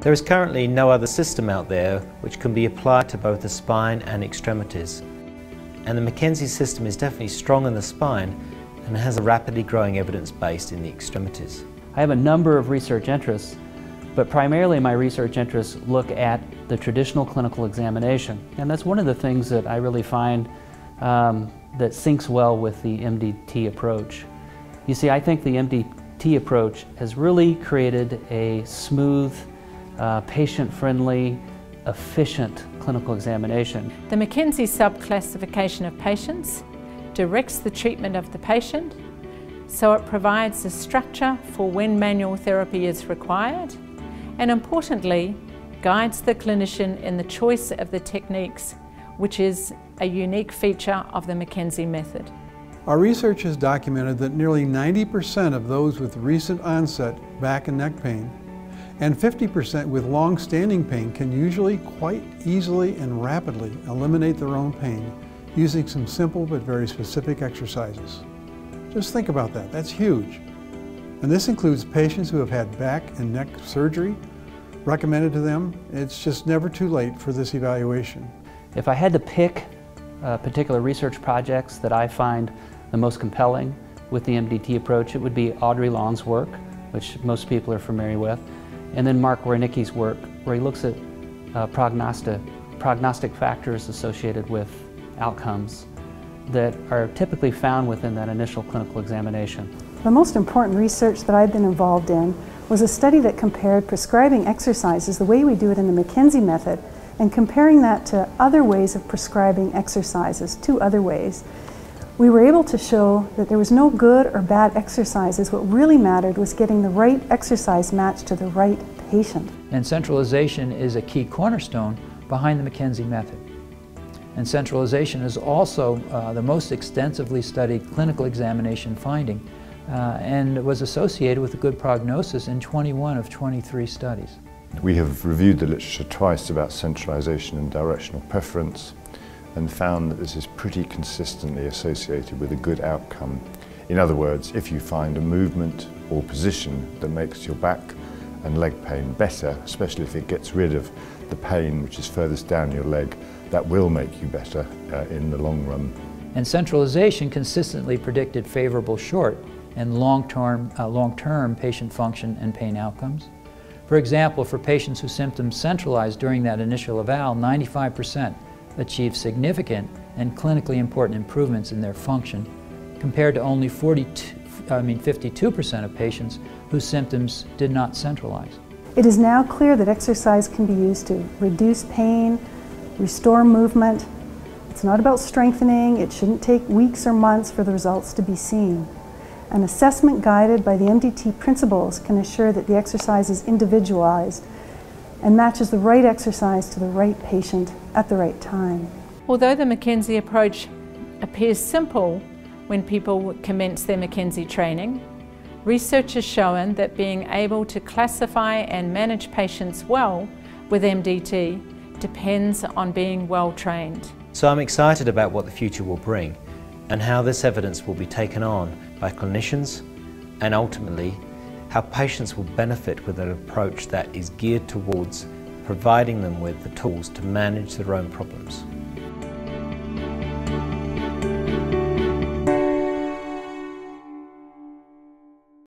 There is currently no other system out there which can be applied to both the spine and extremities. And the McKenzie system is definitely strong in the spine and has a rapidly growing evidence base in the extremities. I have a number of research interests, but primarily my research interests look at the traditional clinical examination. And that's one of the things that I really find that syncs well with the MDT approach. You see, I think the MDT approach has really created a smooth, patient-friendly, efficient clinical examination. The McKenzie subclassification of patients directs the treatment of the patient, so it provides the structure for when manual therapy is required, and importantly, guides the clinician in the choice of the techniques, which is a unique feature of the McKenzie method. Our research has documented that nearly 90% of those with recent onset back and neck pain and 50% with long-standing pain can usually quite easily and rapidly eliminate their own pain using some simple but very specific exercises. Just think about that, that's huge. And this includes patients who have had back and neck surgery recommended to them. It's just never too late for this evaluation. If I had to pick particular research projects that I find the most compelling with the MDT approach, it would be Audrey Long's work, which most people are familiar with, and then Mark Werneke's work, where he looks at prognostic factors associated with outcomes that are typically found within that initial clinical examination. The most important research that I've been involved in was a study that compared prescribing exercises the way we do it in the McKenzie method and comparing that to other ways of prescribing exercises, two other ways. We were able to show that there was no good or bad exercises. What really mattered was getting the right exercise matched to the right patient. And centralization is a key cornerstone behind the McKenzie method. And centralization is also the most extensively studied clinical examination finding and was associated with a good prognosis in 21 of 23 studies. We have reviewed the literature twice about centralization and directional preference and found that this is pretty consistently associated with a good outcome. In other words, if you find a movement or position that makes your back and leg pain better, especially if it gets rid of the pain which is furthest down your leg, that will make you better in the long run. And centralization consistently predicted favorable short and long-term patient function and pain outcomes. For example, for patients whose symptoms centralized during that initial eval, 95% achieved significant and clinically important improvements in their function, compared to only 52% of patients whose symptoms did not centralize. It is now clear that exercise can be used to reduce pain, restore movement. It's not about strengthening. It shouldn't take weeks or months for the results to be seen. An assessment guided by the MDT principles can assure that the exercise is individualized and matches the right exercise to the right patient at the right time. Although the McKenzie approach appears simple when people commence their McKenzie training, research has shown that being able to classify and manage patients well with MDT depends on being well trained. So I'm excited about what the future will bring and how this evidence will be taken on by clinicians and ultimately how patients will benefit with an approach that is geared towards providing them with the tools to manage their own problems.